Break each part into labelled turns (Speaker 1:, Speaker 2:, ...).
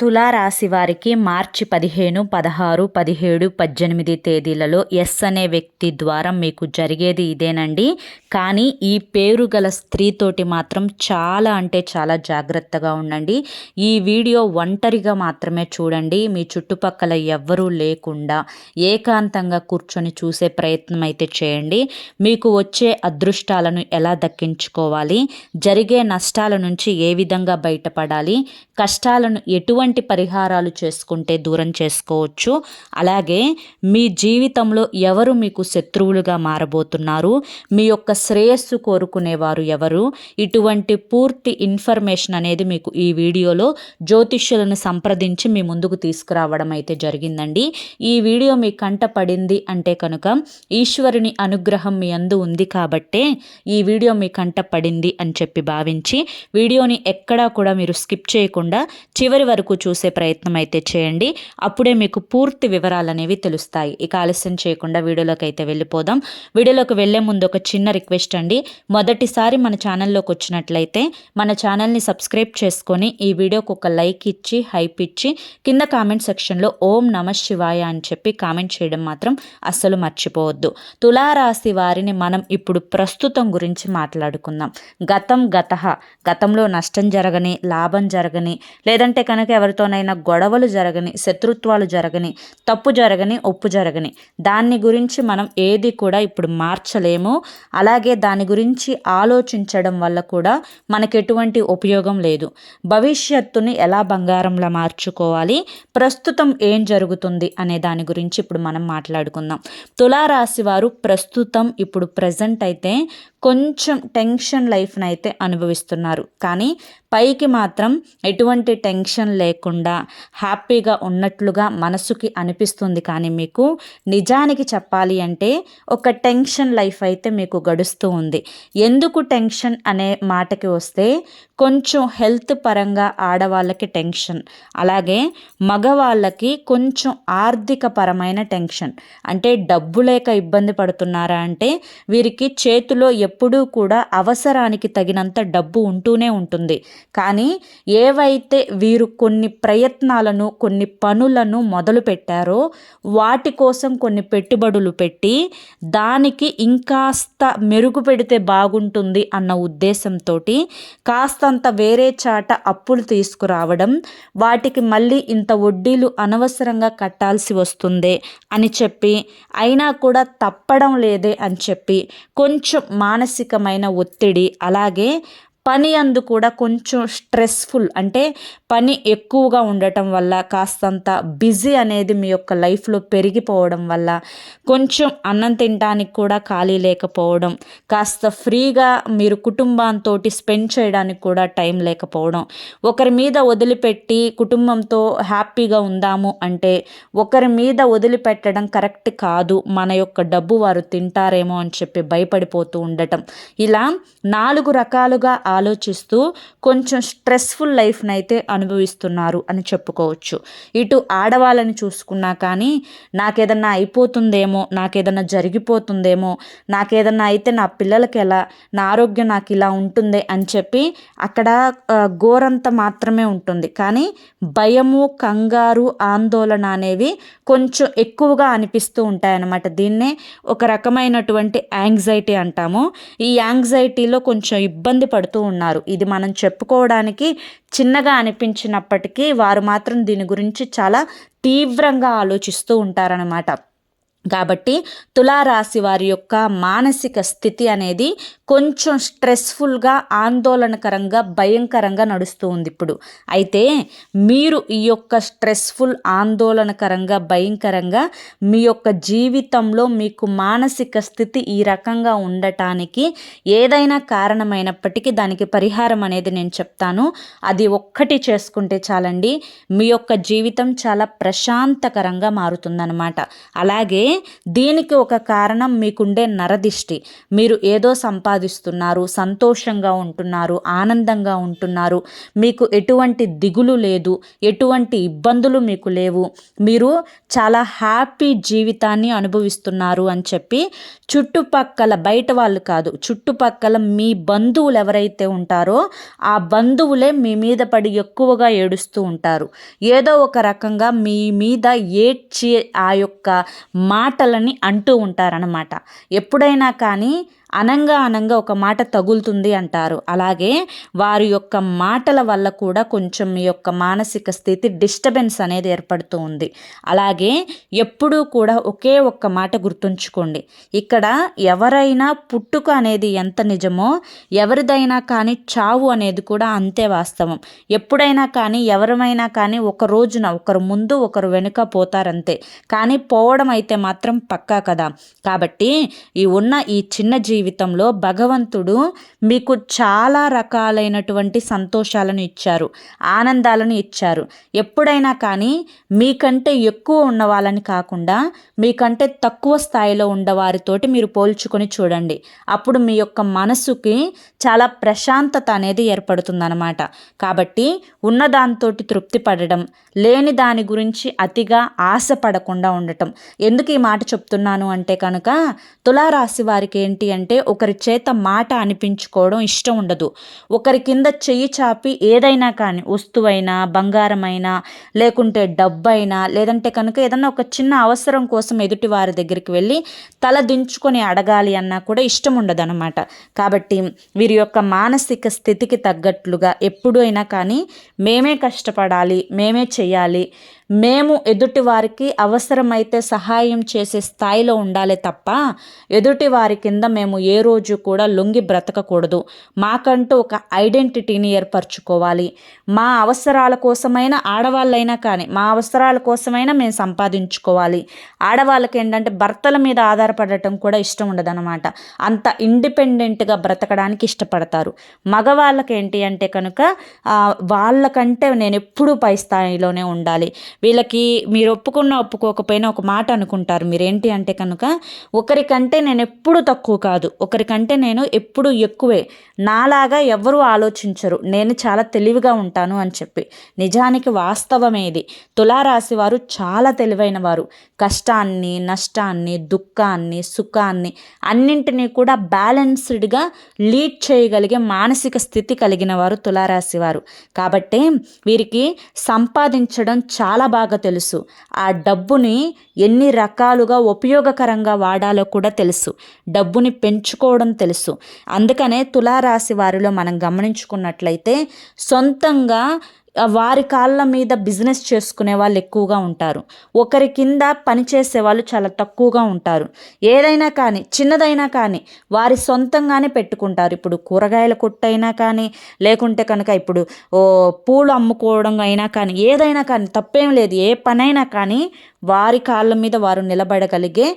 Speaker 1: తులారాశి వారికి మార్చి 15, 16, 17, 18 తేదీలలో ఎస్ అనే వ్యక్తి ద్వారా మీకు జరిగేది ఇదేనండి. కానీ ఈ పేరు గల స్త్రీతోటి మాత్రం చాలా అంటే చాలా జాగ్రత్తగా ఉండండి. ఈ వీడియో ఒంటరిగా మాత్రమే చూడండి. మీ చుట్టుపక్కల ఎవ్వరూ లేకుండా ఏకాంతంగా కూర్చొని చూసే ప్రయత్నం అయితే చేయండి. మీకు వచ్చే అదృష్టాలను ఎలా దక్కించుకోవాలి, జరిగే నష్టాల నుంచి ఏ విధంగా బయటపడాలి, కష్టాలను ఎటువంటి పరిహారాలు చేసుకుంటే దూరం చేసుకోవచ్చు, అలాగే మీ జీవితంలో ఎవరు మీకు శత్రువులుగా మారబోతున్నారు, మీ యొక్క శ్రేయస్సు కోరుకునేవారు ఎవరు, ఇటువంటి పూర్తి ఇన్ఫర్మేషన్ అనేది మీకు ఈ వీడియోలో జ్యోతిష్యులను సంప్రదించి మీ ముందుకు తీసుకురావడం అయితే జరిగిందండి. ఈ వీడియో మీ కంట పడింది అంటే కనుక ఈశ్వరుని అనుగ్రహం మీ అందు ఉంది కాబట్టే ఈ వీడియో మీ కంట పడింది అని చెప్పి భావించి వీడియోని ఎక్కడా కూడా మీరు స్కిప్ చేయకుండా చివరి వరకు చూసే ప్రయత్నం అయితే చేయండి. అప్పుడే మీకు పూర్తి వివరాలు అనేవి తెలుస్తాయి. ఇక ఆలస్యం చేయకుండా వీడియోలోకి అయితే వెళ్ళిపోదాం. వీడియోలోకి వెళ్లే ముందు ఒక చిన్న రిక్వెస్ట్ అండి. మొదటిసారి మన ఛానల్లోకి వచ్చినట్లయితే మన ఛానల్ని సబ్స్క్రైబ్ చేసుకొని ఈ వీడియోకి ఒక లైక్ ఇచ్చి హైప్ ఇచ్చి కింద కామెంట్ సెక్షన్లో ఓం నమః శివాయ అని చెప్పి కామెంట్ చేయడం మాత్రం అస్సలు మర్చిపోవద్దు. తులారాశి వారిని మనం ఇప్పుడు ప్రస్తుతం గురించి మాట్లాడుకుందాం. గతంలో నష్టం జరగని, లాభం జరగని, లేదంటే కనుక ఎవరితోనైనా గొడవలు జరగని, శత్రుత్వాలు జరగని, తప్పు జరగని, ఒప్పు జరగని, దాన్ని గురించి మనం ఏది కూడా ఇప్పుడు మార్చలేము. అలాగే దాని గురించి ఆలోచించడం వల్ల కూడా మనకు ఎటువంటి ఉపయోగం లేదు. భవిష్యత్తుని ఎలా బంగారంలా మార్చుకోవాలి, ప్రస్తుతం ఏం జరుగుతుంది అనే దాని గురించి ఇప్పుడు మనం మాట్లాడుకుందాం. తులారాశి వారు ప్రస్తుతం ఇప్పుడు ప్రజెంట్ అయితే కొంచెం టెన్షన్ లైఫ్ని అయితే అనుభవిస్తున్నారు. కానీ పైకి మాత్రం ఎటువంటి టెన్షన్ లేకుండా హ్యాపీగా ఉన్నట్లుగా మనసుకి అనిపిస్తుంది. కానీ మీకు నిజానికి చెప్పాలి అంటే ఒక టెన్షన్ లైఫ్ అయితే మీకు గడుస్తూ ఉంది. ఎందుకు టెన్షన్ అనే మాటకి వస్తే కొంచెం హెల్త్ పరంగా ఆడవాళ్ళకి టెన్షన్, అలాగే మగవాళ్ళకి కొంచెం ఆర్థిక పరమైన టెన్షన్. అంటే డబ్బు లేక ఇబ్బంది పడుతున్నారా అంటే వీరికి చేతిలో ఎప్పుడూ కూడా అవసరానికి తగినంత డబ్బు ఉంటూనే ఉంటుంది. కానీ ఏవైతే వీరు కొన్ని ప్రయత్నాలను, కొన్ని పనులను మొదలు పెట్టారో వాటి కోసం కొన్ని పెట్టుబడులు పెట్టి దానికి ఇంకాస్త మెరుగు పెడితే బాగుంటుంది అన్న ఉద్దేశంతో కాస్తంత వేరే చాట అప్పులు తీసుకురావడం, వాటికి మళ్ళీ ఇంత వడ్డీలు అనవసరంగా కట్టాల్సి వస్తుందే అని చెప్పి, అయినా కూడా తప్పడం లేదే అని చెప్పి కొంచెం మానసికమైన ఒత్తిడి, అలాగే పని అందు కూడా కొంచెం స్ట్రెస్ఫుల్, అంటే పని ఎక్కువగా ఉండటం వల్ల కాస్తంత బిజీ అనేది మీ యొక్క లైఫ్లో పెరిగిపోవడం వల్ల కొంచెం అన్నం తినడానికి కూడా ఖాళీ లేకపోవడం, కాస్త ఫ్రీగా మీరు కుటుంబంతో స్పెండ్ చేయడానికి కూడా టైం లేకపోవడం, ఒకరి మీద వదిలిపెట్టి కుటుంబంతో హ్యాపీగా ఉందాము అంటే ఒకరి మీద వదిలిపెట్టడం కరెక్ట్ కాదు, మన యొక్క డబ్బు వారు తింటారేమో అని చెప్పి భయపడిపోతూ ఉండటం, ఇలా 4 రకాలుగా ఆలోచిస్తూ కొంచెం స్ట్రెస్ఫుల్ లైఫ్ని అయితే అనుభవిస్తున్నారు అని చెప్పుకోవచ్చు. ఇటు ఆడవాళ్ళని చూసుకున్నా కానీ నాకేదన్నా అయిపోతుందేమో, నాకేదన్నా జరిగిపోతుందేమో, నాకేదన్నా అయితే నా పిల్లలకి ఎలా, నా ఆరోగ్యం నాకు ఇలా ఉంటుంది అని చెప్పి అక్కడ ఘోరంత మాత్రమే ఉంటుంది. కానీ భయము, కంగారు, ఆందోళన అనేవి కొంచెం ఎక్కువగా అనిపిస్తూ ఉంటాయన్నమాట. దీన్నే ఒక రకమైనటువంటి యాంగ్జైటీ అంటాము. ఈ యాంగ్జైటీలో కొంచెం ఇబ్బంది పడుతూ ఉన్నారు. ఇది మనం చెప్పుకోవడానికి చిన్నగా అనిపించినప్పటికీ వారు మాత్రం దీని గురించి చాలా తీవ్రంగా ఆలోచిస్తూ ఉంటారన్నమాట. కాబట్టి తులారాశి వారి యొక్క మానసిక స్థితి అనేది కొంచెం స్ట్రెస్ఫుల్గా, ఆందోళనకరంగా, భయంకరంగా నడుస్తూ ఉంది ఇప్పుడు. అయితే మీరు ఈ యొక్క స్ట్రెస్ఫుల్, ఆందోళనకరంగా, భయంకరంగా మీ యొక్క జీవితంలో మీకు మానసిక స్థితి ఈ రకంగా ఉండటానికి ఏదైనా కారణమైనప్పటికీ దానికి పరిహారం అనేది నేను చెప్తాను. అది ఒక్కటి చేసుకుంటే చాలండి, మీ యొక్క జీవితం చాలా ప్రశాంతకరంగా మారుతుందన్నమాట. అలాగే దీనికి ఒక కారణం మీకుండే నరదిష్టి. మీరు ఏదో సంపాదిస్తున్నారు, సంతోషంగా ఉంటున్నారు, ఆనందంగా ఉంటున్నారు, మీకు ఎటువంటి దిగులు లేదు, ఎటువంటి ఇబ్బందులు మీకు లేవు, మీరు చాలా హ్యాపీ జీవితాన్ని అనుభవిస్తున్నారు అని చెప్పి చుట్టుపక్కల బయట వాళ్ళు కాదు, చుట్టుపక్కల మీ బంధువులు ఎవరైతే ఉంటారో ఆ బంధువులే మీ మీద పడి ఎక్కువగా ఏడుస్తూ ఉంటారు. ఏదో ఒక రకంగా మీ మీద ఏడ్చి ఆ యొక్క మాటలని అంటూ ఉంటారనమాట. ఎప్పుడైనా కానీ అనంగా ఒక మాట తగులుతుంది అంటారు. అలాగే వారి యొక్క మాటల వల్ల కూడా కొంచెం మీ యొక్క మానసిక స్థితి డిస్టర్బెన్స్ అనేది ఏర్పడుతూ ఉంది. అలాగే ఎప్పుడూ కూడా ఒకే ఒక్క మాట గుర్తుంచుకోండి, ఇక్కడ ఎవరైనా పుట్టుక అనేది ఎంత నిజమో ఎవరిదైనా కానీ చావు అనేది కూడా అంతే వాస్తవం. ఎప్పుడైనా కానీ ఎవరమైనా కానీ ఒక రోజున ఒకరు ముందు ఒకరు వెనుక పోతారంతే, కానీ పోవడం అయితే మాత్రం పక్కా కదా. కాబట్టి ఈ చిన్న జీవితంలో భగవంతుడు మీకు చాలా రకాలైనటువంటి సంతోషాలను ఇచ్చారు, ఆనందాలను ఇచ్చారు. ఎప్పుడైనా కానీ మీకంటే ఎక్కువ ఉన్న వాళ్ళని కాకుండా మీకంటే తక్కువ స్థాయిలో ఉండవారితోటి మీరు పోల్చుకొని చూడండి. అప్పుడు మీ యొక్క మనసుకి చాలా ప్రశాంతత అనేది ఏర్పడుతుందన్నమాట. కాబట్టి ఉన్నదాంతో తృప్తి పడడం, లేని దాని గురించి అతిగా ఆశపడకుండా ఉండటం. ఎందుకు ఈ మాట చెప్తున్నాను అంటే కనుక తులారాశి వారికి ఏంటి అంటే ఒకరి చేత మాట అనిపించుకోవడం ఇష్టం ఉండదు. ఒకరి కింద చెయ్యి చాపి ఏదైనా కానీ వస్తువైనా, బంగారమైనా, లేకుంటే డబ్బైనా, లేదంటే కనుక ఏదన్నా ఒక చిన్న అవసరం కోసం ఎదుటి వారి దగ్గరికి వెళ్ళి తల దించుకొని అడగాలి అన్నా కూడా ఇష్టం ఉండదు అనమాట. కాబట్టి వీరి యొక్క మానసిక స్థితికి తగ్గట్లుగా ఎప్పుడైనా కానీ మేమే కష్టపడాలి, మేమే చెయ్యాలి, మేము ఎదుటి వారికి అవసరమైతే సహాయం చేసే స్థాయిలో ఉండాలి తప్ప ఎదుటి వారి కింద మేము ఏ రోజు కూడా లొంగి బ్రతకకూడదు. మాకంటూ ఒక ఐడెంటిటీని ఏర్పరచుకోవాలి. మా అవసరాల కోసమైనా ఆడవాళ్ళైనా కానీ మా అవసరాల కోసమైనా మేము సంపాదించుకోవాలి. ఆడవాళ్ళకి ఏంటంటే భర్తల మీద ఆధారపడటం కూడా ఇష్టం ఉండదన్నమాట. అంత ఇండిపెండెంట్గా బ్రతకడానికి ఇష్టపడతారు. మగవాళ్ళకి ఏంటి అంటే కనుక వాళ్ళకంటే నేను ఎప్పుడూ పై స్థాయిలోనే ఉండాలి. వీళ్ళకి మీరు ఒప్పుకోకపోయినా ఒక మాట అనుకుంటారు. మీరేంటి అంటే కనుక ఒకరికంటే నేను ఎప్పుడు తక్కువ కాదు, ఒకరికంటే నేను ఎప్పుడు ఎక్కువే, నాలాగా ఎవరు ఆలోచించరు, నేను చాలా తెలివిగా ఉంటాను అని చెప్పి. నిజానికి వాస్తవమేది. తులారాశి వారు చాలా తెలివైన వారు. కష్టాన్ని, నష్టాన్ని, దుఃఖాన్ని, సుఖాన్ని అన్నింటినీ కూడా బ్యాలెన్స్డ్గా లీడ్ చేయగలిగే మానసిక స్థితి కలిగిన వారు తులారాశి వారు. కాబట్టి వీరికి సంపాదించడం చాలా బాగా తెలుసు. ఆ డబ్బుని ఎన్ని రకాలుగా ఉపయోగకరంగా వాడాలో కూడా తెలుసు. డబ్బుని పెంచుకోవడం తెలుసు. అందుకనే తులారాశి వారిలో మనం గమనించుకున్నట్లయితే సొంతంగా వారి కాళ్ళ మీద బిజినెస్ చేసుకునే వాళ్ళు ఎక్కువగా ఉంటారు. ఒకరి కింద పనిచేసే వాళ్ళు చాలా తక్కువగా ఉంటారు. ఏదైనా కానీ చిన్నదైనా కానీ వారి సొంతంగానే పెట్టుకుంటారు. ఇప్పుడు కూరగాయల కొట్టు అయినా కానీ, లేకుంటే కనుక ఇప్పుడు పూలు అమ్ముకోవడం అయినా కానీ, ఏదైనా కానీ తప్పేం లేదు. ఏ పనైనా కానీ వారి కాళ్ళ మీద వారు నిలబడగలిగే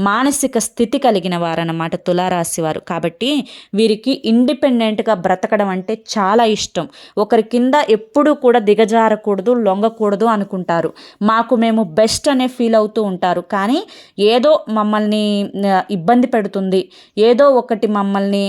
Speaker 1: మానసిక స్థితి కలిగిన వారన్నమాట తులారాశి వారు. కాబట్టి వీరికి ఇండిపెండెంట్గా బ్రతకడం అంటే చాలా ఇష్టం. ఒకరి కింద ఎప్పుడూ కూడా దిగజారకూడదు, లొంగకూడదు అనుకుంటారు. మేము బెస్ట్ అనే ఫీల్ అవుతూ ఉంటారు. కానీ ఏదో మమ్మల్ని ఇబ్బంది పెడుతుంది, ఏదో ఒకటి మమ్మల్ని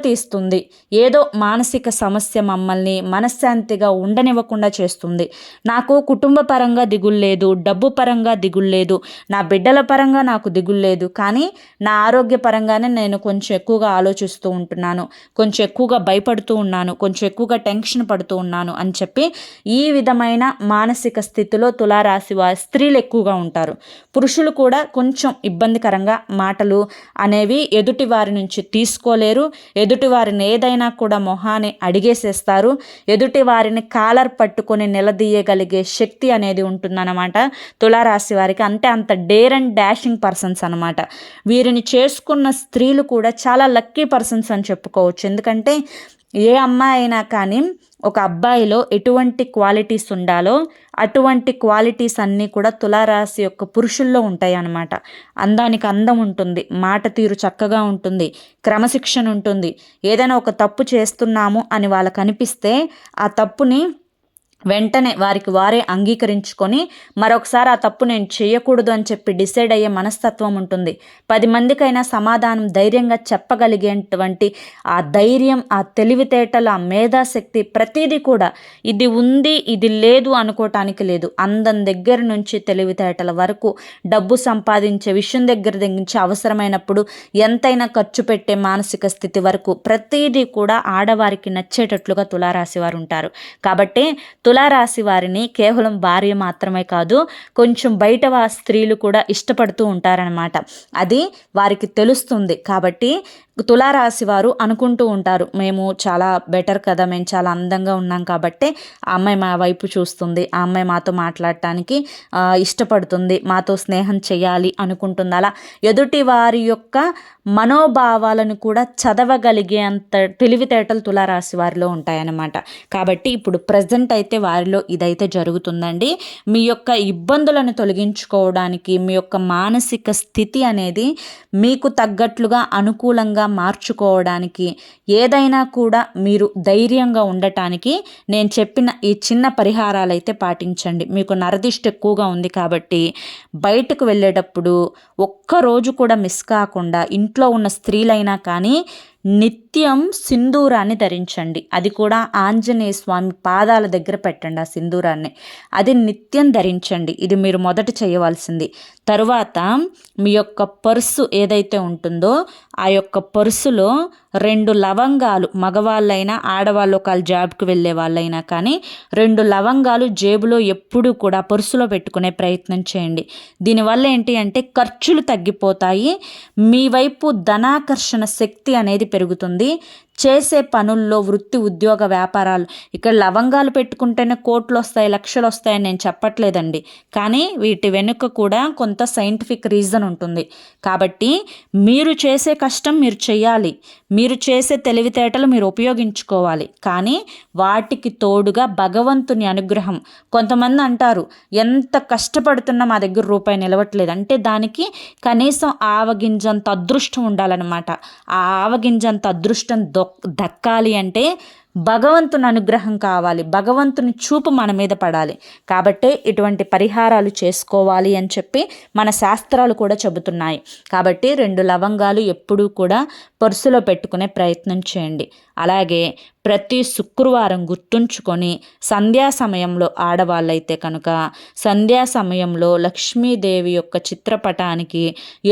Speaker 1: తీస్తుంది, ఏదో మానసిక సమస్య మమ్మల్ని మనశ్శాంతిగా ఉండనివ్వకుండా చేస్తుంది. నాకు కుటుంబ పరంగా దిగులు లేదు, డబ్బు పరంగా దిగులు లేదు, నా బిడ్డల పరంగా నాకు దిగులు లేదు, కానీ నా ఆరోగ్య పరంగానే నేను కొంచెం ఎక్కువగా ఆలోచిస్తూ ఉంటున్నాను, కొంచెం ఎక్కువగా భయపడుతూ ఉన్నాను, కొంచెం ఎక్కువగా టెన్షన్ పడుతూ ఉన్నాను అని చెప్పి ఈ విధమైన మానసిక స్థితిలో తులారాశి వారి స్త్రీలు ఎక్కువగా ఉంటారు. పురుషులు కూడా కొంచెం ఇబ్బందికరంగా మాటలు అనేవి ఎదుటి వారి నుంచి తీసుకోలేరు. ఎదుటి వారిని ఏదైనా కూడా మొహాన్ని అడిగేసేస్తారు. ఎదుటి వారిని కాలర్ పట్టుకొని నిలదీయగలిగే శక్తి అనేది ఉంటుందన్నమాట తులారాశి వారికి. అంటే అంత డేర్ అండ్ డాషింగ్ పర్సన్స్ అనమాట. వీరిని చేసుకున్న స్త్రీలు కూడా చాలా లక్కీ పర్సన్స్ అని చెప్పుకోవచ్చు. ఎందుకంటే ఏ అమ్మాయి అయినా కానీ ఒక అబ్బాయిలో ఎటువంటి క్వాలిటీస్ ఉండాలో అటువంటి క్వాలిటీస్ అన్నీ కూడా తులారాశి యొక్క పురుషుల్లో ఉంటాయి అన్నమాట. అందానికి అందం ఉంటుంది, మాట తీరు చక్కగా ఉంటుంది, క్రమశిక్షణ ఉంటుంది. ఏదైనా ఒక తప్పు చేస్తున్నాము అని వాళ్ళకు అనిపిస్తే ఆ తప్పుని వెంటనే వారికి వారే అంగీకరించుకొని మరొకసారి ఆ తప్పు నేను చేయకూడదు అని చెప్పి డిసైడ్ అయ్యే మనస్తత్వం ఉంటుంది. 10 మందికైనా సమాధానం ధైర్యంగా చెప్పగలిగేటువంటి ఆ ధైర్యం, ఆ తెలివితేటలు, ఆ మేధాశక్తి ప్రతిదీ కూడా ఇది ఉంది ఇది లేదు అనుకోవటానికి లేదు. అందం దగ్గర నుంచి తెలివితేటల వరకు, డబ్బు సంపాదించే విషయం దగ్గర నుంచి అవసరమైనప్పుడు ఎంతైనా ఖర్చు పెట్టే మానసిక స్థితి వరకు ప్రతిదీ కూడా ఆడవారికి నచ్చేటట్లుగా తులారాశి వారు ఉంటారు. కాబట్టి తులారాశి వారిని కేవలం భార్య మాత్రమే కాదు, కొంచెం బయట స్త్రీలు కూడా ఇష్టపడుతూ ఉంటారనమాట. అది వారికి తెలుస్తుంది. కాబట్టి తులారాశి వారు అనుకుంటూ ఉంటారు, మేము చాలా బెటర్ కదా, మేము చాలా అందంగా ఉన్నాం కాబట్టి ఆ అమ్మాయి మా వైపు చూస్తుంది, ఆ అమ్మాయి మాతో మాట్లాడటానికి ఇష్టపడుతుంది, మాతో స్నేహం చేయాలి అనుకుంటుంది. అలా ఎదుటి వారి యొక్క మనోభావాలను కూడా చదవగలిగే అంత తెలివితేటలు తులారాశి వారిలో ఉంటాయన్నమాట. కాబట్టి ఇప్పుడు ప్రజెంట్ అయితే వారిలో ఇదైతే జరుగుతుందండి. మీ యొక్క ఇబ్బందులను తొలగించుకోవడానికి, మీ యొక్క మానసిక స్థితి అనేది మీకు తగ్గట్లుగా అనుకూలంగా మార్చుకోవడానికి, ఏదైనా కూడా మీరు ధైర్యంగా ఉండటానికి నేను చెప్పిన ఈ చిన్న పరిహారాలు అయితే పాటించండి. మీకు నరదిష్టి ఎక్కువగా ఉంది కాబట్టి బయటకు వెళ్ళేటప్పుడు ఒక్కరోజు కూడా మిస్ కాకుండా ఇంట్లో ఉన్న స్త్రీలైనా కానీ నిత్యం సింధూరాన్ని ధరించండి. అది కూడా ఆంజనేయ స్వామి పాదాల దగ్గర పెట్టండి ఆ సింధూరాన్ని. అది నిత్యం ధరించండి. ఇది మీరు మొదట చేయవలసింది. తరువాత మీ యొక్క పర్సు ఏదైతే ఉంటుందో ఆ యొక్క పర్సులో 2 లవంగాలు, మగవాళ్ళైనా ఆడవాళ్ళు ఒకళ్ళు జాబ్కి వెళ్ళే వాళ్ళైనా కానీ 2 లవంగాలు జేబులో ఎప్పుడూ కూడా పర్సులో పెట్టుకునే ప్రయత్నం చేయండి. దీనివల్ల ఏంటి అంటే ఖర్చులు తగ్గిపోతాయి, మీ వైపు ధనాకర్షణ శక్తి అనేది పెరుగుతుంది. చేసే పనుల్లో, వృత్తి ఉద్యోగ వ్యాపారాలు, ఇక్కడ లవంగాలు పెట్టుకుంటేనే కోట్లు వస్తాయి, లక్షలు వస్తాయని నేను చెప్పట్లేదండి. కానీ వీటి వెనుక కూడా కొంత సైంటిఫిక్ రీజన్ ఉంటుంది. కాబట్టి మీరు చేసే కష్టం మీరు చేయాలి, మీరు చేసే తెలివితేటలు మీరు ఉపయోగించుకోవాలి. కానీ వాటికి తోడుగా భగవంతుని అనుగ్రహం. కొంతమంది అంటారు, ఎంత కష్టపడుతున్నా మా దగ్గర రూపాయి నిలవట్లేదు అంటే దానికి కనీసం ఆవగింజంత అదృష్టం ఉండాలన్నమాట. ఆ ఆవగింజంత అదృష్టం దక్కాలి అంటే భగవంతుని అనుగ్రహం కావాలి, భగవంతుని చూపు మన మీద పడాలి. కాబట్టి ఇటువంటి పరిహారాలు చేసుకోవాలి అని చెప్పి మన శాస్త్రాలు కూడా చెబుతున్నాయి. కాబట్టి 2 లవంగాలు ఎప్పుడూ కూడా పర్సులో పెట్టుకునే ప్రయత్నం చేయండి. అలాగే ప్రతి శుక్రవారం గుర్తుంచుకొని సంధ్యా సమయంలో ఆడవాళ్ళైతే కనుక సంధ్యా సమయంలో లక్ష్మీదేవి యొక్క చిత్రపటానికి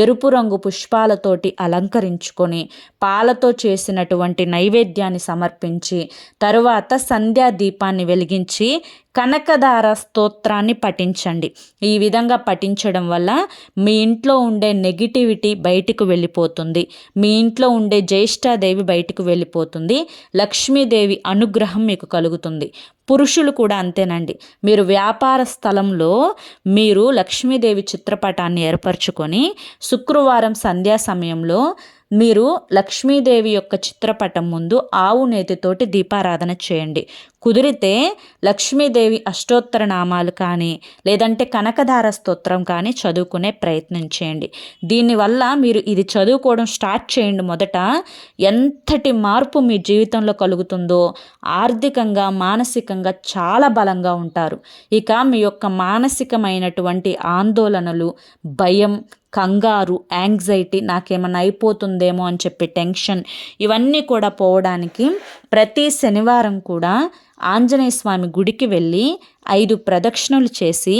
Speaker 1: ఎరుపు రంగు పుష్పాలతోటి అలంకరించుకొని పాలతో చేసినటువంటి నైవేద్యాన్ని సమర్పించి తరువాత సంధ్యా దీపాన్ని వెలిగించి కనకధార స్తోత్రాన్ని పఠించండి. ఈ విధంగా పఠించడం వల్ల మీ ఇంట్లో ఉండే నెగిటివిటీ బయటకు వెళ్ళిపోతుంది, మీ ఇంట్లో ఉండే జ్యేష్ఠాదేవి బయటకు వెళ్ళిపోతుంది, లక్ష్మీదేవి అనుగ్రహం మీకు కలుగుతుంది. పురుషులు కూడా అంతేనండి. మీరు వ్యాపార స్థలంలో మీరు లక్ష్మీదేవి చిత్రపటాన్ని ఏర్పరచుకొని శుక్రవారం సంధ్యా సమయంలో మీరు లక్ష్మీదేవి యొక్క చిత్రపటం ముందు ఆవు నేతితోటి దీపారాధన చేయండి. కుదిరితే లక్ష్మీదేవి అష్టోత్తర నామాలు కానీ లేదంటే కనకధార స్తోత్రం కానీ చదువుకునే ప్రయత్నం చేయండి. దీనివల్ల మీరు ఇది చదువుకోవడం స్టార్ట్ చేయండి. మొదట ఎంతటి మార్పు మీ జీవితంలో కలుగుతుందో, ఆర్థికంగా మానసికంగా చాలా బలంగా ఉంటారు. ఇక మీ యొక్క మానసికమైనటువంటి ఆందోళనలు, భయం, కంగారు, యాంగ్జైటీ, నాకేమన్నా అయిపోతుందేమో అని చెప్పి టెన్షన్, ఇవన్నీ కూడా పోవడానికి ప్రతి శనివారం కూడా ఆంజనేయ స్వామి గుడికి వెళ్ళి 5 ప్రదక్షిణలు చేసి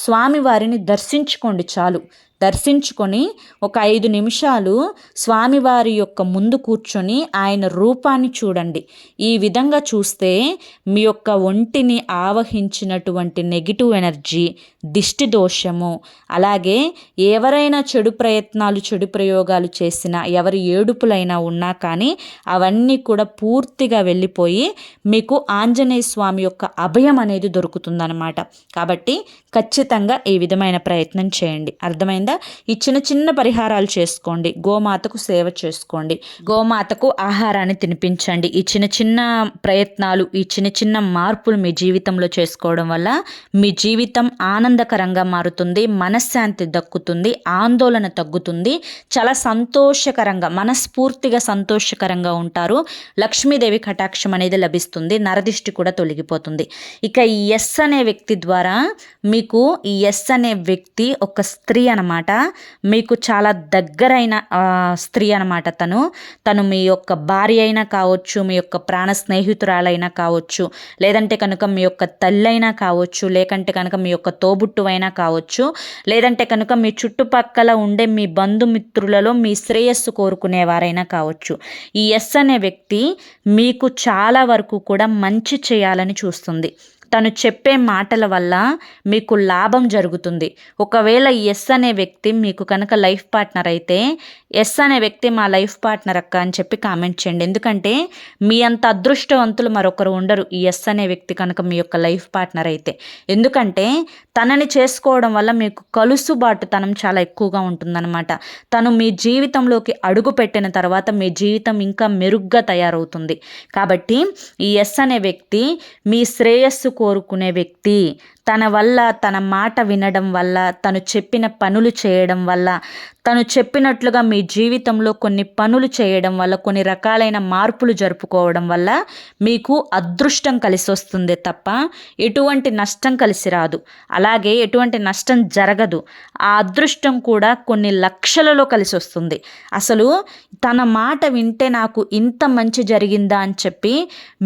Speaker 1: స్వామివారిని దర్శించుకోండి. చాలు, దర్శించుకొని ఒక 5 నిమిషాలు స్వామివారి యొక్క ముందు కూర్చొని ఆయన రూపాన్ని చూడండి. ఈ విధంగా చూస్తే మీ యొక్క ఒంటిని ఆవహించినటువంటి నెగిటివ్ ఎనర్జీ, దిష్టి దోషము, అలాగే ఎవరైనా చెడు ప్రయత్నాలు, చెడు ప్రయోగాలు చేసినా, ఎవరి ఏడుపులైనా ఉన్నా కానీ అవన్నీ కూడా పూర్తిగా వెళ్ళిపోయి మీకు ఆంజనేయ స్వామి యొక్క అభయం అనేది దొరుకుతుందన్నమాట. కాబట్టి ఖచ్చితంగా ఈ విధమైన ప్రయత్నం చేయండి. అర్థమైందా? కింద ఈ చిన్న చిన్న పరిహారాలు చేసుకోండి. గోమాతకు సేవ చేసుకోండి, గోమాతకు ఆహారాన్ని తినిపించండి. ఈ చిన్న చిన్న ప్రయత్నాలు, ఈ చిన్న చిన్న మార్పులు మీ జీవితంలో చేసుకోవడం వల్ల మీ జీవితం ఆనందకరంగా మారుతుంది, మనశ్శాంతి దక్కుతుంది, ఆందోళన తగ్గుతుంది, చాలా సంతోషకరంగా మనస్ఫూర్తిగా సంతోషకరంగా ఉంటారు. లక్ష్మీదేవి కటాక్షం అనేది లభిస్తుంది, నరదిష్టి కూడా తొలగిపోతుంది. ఇక ఈ ఎస్ అనే వ్యక్తి ద్వారా మీకు, ఈ ఎస్ అనే వ్యక్తి ఒక స్త్రీ అనమాట, మీకు చాలా దగ్గరైన స్త్రీ అనమాట. తను మీ యొక్క భార్య అయినా కావచ్చు, మీ యొక్క ప్రాణ స్నేహితురాలైనా కావచ్చు, లేదంటే కనుక మీ యొక్క తల్లి అయినా కావచ్చు, లేకంటే కనుక మీ యొక్క తోబుట్టువైనా కావచ్చు, లేదంటే కనుక మీ చుట్టుపక్కల ఉండే మీ బంధుమిత్రులలో మీ శ్రేయస్సు కోరుకునేవారైనా కావచ్చు. ఈ ఎస్ అనే వ్యక్తి మీకు చాలా వరకు కూడా మంచి చేయాలని చూస్తుంది. తను చెప్పే మాటల వల్ల మీకు లాభం జరుగుతుంది. ఒకవేళ ఎస్ అనే వ్యక్తి మీకు కనుక లైఫ్ పార్ట్నర్ అయితే, ఎస్ అనే వ్యక్తి మా లైఫ్ పార్ట్నర్ అక్క అని చెప్పి కామెంట్ చేయండి. ఎందుకంటే మీ అంత అదృష్టవంతులు మరొకరు ఉండరు ఈ ఎస్ అనే వ్యక్తి కనుక మీ యొక్క లైఫ్ పార్ట్నర్ అయితే. ఎందుకంటే తనని చేసుకోవడం వల్ల మీకు కలుసుబాటుతనం చాలా ఎక్కువగా ఉంటుందన్నమాట. తను మీ జీవితంలోకి అడుగు పెట్టిన తర్వాత మీ జీవితం ఇంకా మెరుగ్గా తయారవుతుంది. కాబట్టి ఈ ఎస్ అనే వ్యక్తి మీ శ్రేయస్సు కోరుకునే వ్యక్తి. తన వల్ల, తన మాట వినడం వల్ల, తను చెప్పిన పనులు చేయడం వల్ల, తను చెప్పినట్లుగా మీ జీవితంలో కొన్ని పనులు చేయడం వల్ల, కొన్ని రకాలైన మార్పులు జరుపుకోవడం వల్ల మీకు అదృష్టం కలిసి వస్తుంది తప్ప ఎటువంటి నష్టం కలిసి రాదు. అలాగే ఎటువంటి నష్టం జరగదు. ఆ అదృష్టం కూడా కొన్ని లక్షలలో కలిసి వస్తుంది. అసలు తన మాట వింటే నాకు ఇంత మంచి జరిగిందా అని చెప్పి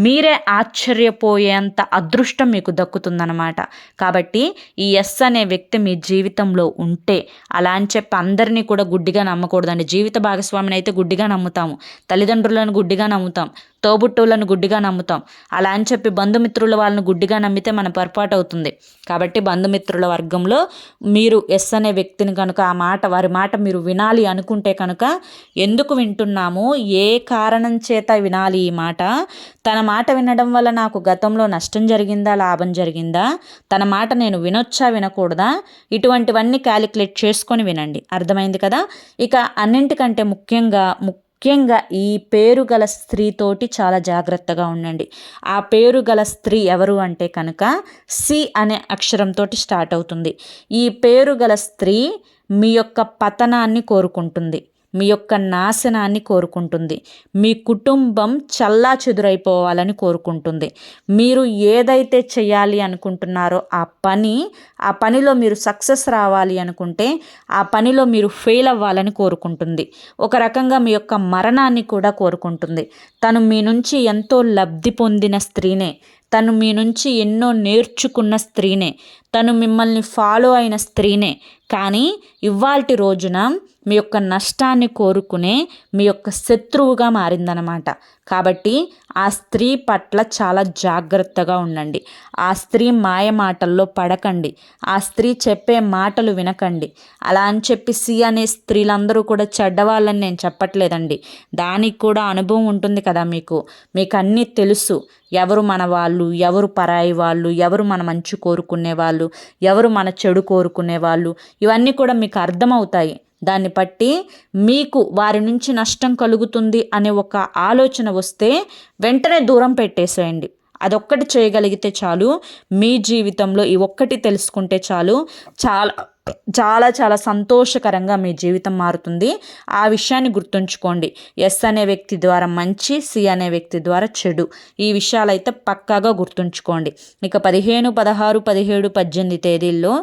Speaker 1: మీరే ఆశ్చర్యపోయేంత అదృష్టం మీకు దక్కుతుందన్నమాట. కాబట్టి ఈ ఎస్ అనే వ్యక్తి మీ జీవితంలో ఉంటే, అలా అని చెప్పి అందరినీ కూడా గుడ్డిగా నమ్మకూడదండి. జీవిత భాగస్వామిని అయితే గుడ్డిగా నమ్ముతాము, తల్లిదండ్రులను గుడ్డిగా నమ్ముతాం, తోబుట్టువులను గుడ్డిగా నమ్ముతాం. అలా అని చెప్పి బంధుమిత్రుల వాళ్ళని గుడ్డిగా నమ్మితే మన పొరపాటు అవుతుంది. కాబట్టి బంధుమిత్రుల వర్గంలో మీరు ఎస్ అనే వ్యక్తిని కనుక వారి మాట మీరు వినాలి అనుకుంటే కనుక, ఎందుకు వింటున్నాము, ఏ కారణం చేత వినాలి ఈ మాట, తన మాట వినడం వల్ల నాకు గతంలో నష్టం జరిగిందా, లాభం జరిగిందా, తన మాట నేను వినొచ్చా వినకూడదా, ఇటువంటివన్నీ క్యాలిక్యులేట్ చేసుకొని వినండి. అర్థమైంది కదా. ఇక అన్నింటికంటే ముఖ్యంగా ఈ పేరు గల స్త్రీతోటి చాలా జాగ్రత్తగా ఉండండి. ఆ పేరు గల స్త్రీ ఎవరు అంటే కనుక సి అనే అక్షరంతో స్టార్ట్ అవుతుంది. ఈ పేరు గల స్త్రీ మీ యొక్క పతనాన్ని కోరుకుంటుంది, మీ యొక్క నాశనాన్ని కోరుకుంటుంది, మీ కుటుంబం చల్లా చెదురైపోవాలని కోరుకుంటుంది. మీరు ఏదైతే చేయాలి అనుకుంటున్నారో ఆ పనిలో మీరు సక్సెస్ రావాలి అనుకుంటే, ఆ పనిలో మీరు ఫెయిల్ అవ్వాలని కోరుకుంటుంది. ఒక రకంగా మీ యొక్క మరణాన్ని కూడా కోరుకుంటుంది. తను మీ నుంచి ఎంతో లబ్ధి పొందిన స్త్రీనే, తను మీ నుంచి ఎన్నో నేర్చుకున్న స్త్రీనే, తను మిమ్మల్ని ఫాలో అయిన స్త్రీనే. కానీ ఇవాల్టి రోజున మీ యొక్క నష్టాన్ని కోరుకునే మీ యొక్క శత్రువుగా మారిందనమాట. కాబట్టి ఆ స్త్రీ పట్ల చాలా జాగ్రత్తగా ఉండండి. ఆ స్త్రీ మాయ మాటల్లో పడకండి. ఆ స్త్రీ చెప్పే మాటలు వినకండి. అలా అని చెప్పి సి అనే స్త్రీలందరూ కూడా చెడ్డవాళ్ళని నేను చెప్పట్లేదండి. దానికి కూడా అనుభవం ఉంటుంది కదా మీకు అన్నీ తెలుసు. ఎవరు మన వాళ్ళు, ఎవరు పరాయి వాళ్ళు, ఎవరు మన మంచి కోరుకునే వాళ్ళు, ఎవరు మన చెడు కోరుకునే వాళ్ళు, ఇవన్నీ కూడా మీకు అర్థమవుతాయి. దాన్ని బట్టి మీకు వారి నుంచి నష్టం కలుగుతుంది అనే ఒక ఆలోచన వస్తే వెంటనే దూరం పెట్టేసేయండి. అదొక్కటి చేయగలిగితే చాలు. మీ జీవితంలో ఈ ఒక్కటి తెలుసుకుంటే చాలు, చాలా చాలా చాలా సంతోషకరంగా మీ జీవితం మారుతుంది. ఆ విషయాన్ని గుర్తుంచుకోండి. ఎస్ అనే వ్యక్తి ద్వారా మంచి, సి అనే వ్యక్తి ద్వారా చెడు. ఈ విషయాలైతే పక్కాగా గుర్తుంచుకోండి. ఇక 15, 16, 17, 18 తేదీల్లో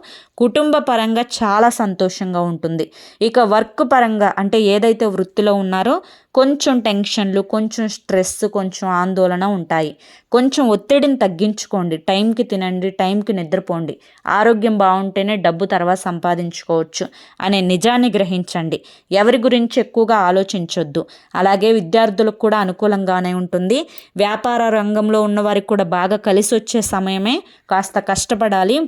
Speaker 1: కుటుంబ పరంగా చాలా సంతోషంగా ఉంటుంది. ఇక వర్క్ పరంగా అంటే ఏదైతే వృత్తిలో ఉన్నారో కొంచెం టెన్షన్లు, కొంచెం స్ట్రెస్, కొంచెం ఆందోళన ఉంటాయి. కొంచెం ఒత్తిడిని తగ్గించుకోండి. టైంకి తినండి, టైంకి నిద్రపోండి. ఆరోగ్యం బాగుంటేనే డబ్బు తర్వాత సంపాదించుకోవచ్చు అనే నిజాన్ని గ్రహించండి. ఎవరి గురించి ఎక్కువగా ఆలోచించొద్దు. అలాగే విద్యార్థులకు కూడా అనుకూలంగానే ఉంటుంది. వ్యాపార రంగంలో ఉన్నవారికి కూడా బాగా కలిసి వచ్చే సమయమే. కాస్త కష్టపడాలి.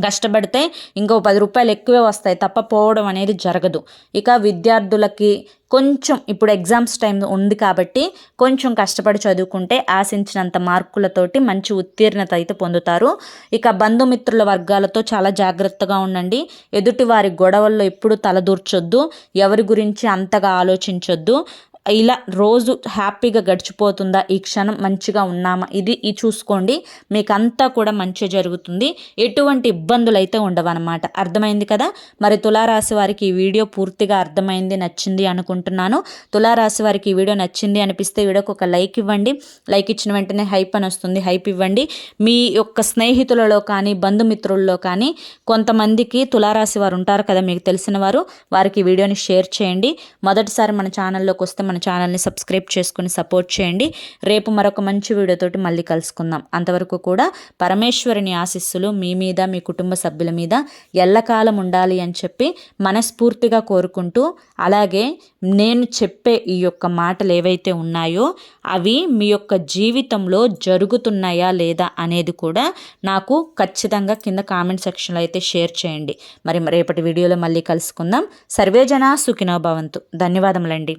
Speaker 1: కష్టపడితే ఇంకో 10 రూపాయలు ఎక్కువే వస్తాయి తప్ప పోవడం అనేది జరగదు. ఇక విద్యార్థులకి కొంచెం ఇప్పుడు ఎగ్జామ్స్ టైం ఉంది కాబట్టి కొంచెం కష్టపడి చదువుకుంటే ఆశించినంత మార్కులతోటి మంచి ఉత్తీర్ణత అయితే పొందుతారు. ఇక బంధుమిత్రుల వర్గాలతో చాలా జాగ్రత్తగా ఉండండి. ఎదుటి వారి గొడవల్లో ఎప్పుడు తలదూర్చొద్దు, ఎవరి గురించి అంతగా ఆలోచించొద్దు. ఇలా రోజు హ్యాపీగా గడిచిపోతుందా, ఈ క్షణం మంచిగా ఉన్నామా, ఇది చూసుకోండి. మీకు అంతా కూడా మంచి జరుగుతుంది, ఎటువంటి ఇబ్బందులు అయితే ఉండవన్నమాట. అర్థమైంది కదా. మరి తులారాశి వారికి ఈ వీడియో పూర్తిగా అర్థమైంది, నచ్చింది అనుకుంటున్నాను. తులారాశి వారికి ఈ వీడియో నచ్చింది అనిపిస్తే వీడియోకి ఒక లైక్ ఇవ్వండి. లైక్ ఇచ్చిన వెంటనే హైప్ అని వస్తుంది, హైప్ ఇవ్వండి. మీ యొక్క స్నేహితులలో కానీ బంధుమిత్రుల్లో కానీ కొంతమందికి తులారాశి వారు ఉంటారు కదా, మీకు తెలిసిన వారు, వారికి వీడియోని షేర్ చేయండి. మొదటిసారి మన ఛానల్లోకి వస్తే మన ఛానల్ని సబ్స్క్రైబ్ చేసుకుని సపోర్ట్ చేయండి. రేపు మరొక మంచి వీడియోతోటి మళ్ళీ కలుసుకుందాం. అంతవరకు కూడా పరమేశ్వరుని ఆశీస్సులు మీ మీద, మీ కుటుంబ సభ్యుల మీద ఎల్లకాలం ఉండాలి అని చెప్పి మనస్ఫూర్తిగా కోరుకుంటూ, అలాగే నేను చెప్పే ఈ యొక్క మాటలు ఏవైతే ఉన్నాయో అవి మీ యొక్క జీవితంలో జరుగుతున్నాయా లేదా అనేది కూడా నాకు ఖచ్చితంగా కింద కామెంట్ సెక్షన్లో అయితే షేర్ చేయండి. మరి రేపటి వీడియోలో మళ్ళీ కలుసుకుందాం. సర్వేజన సుఖినో భవంతు. ధన్యవాదములండి.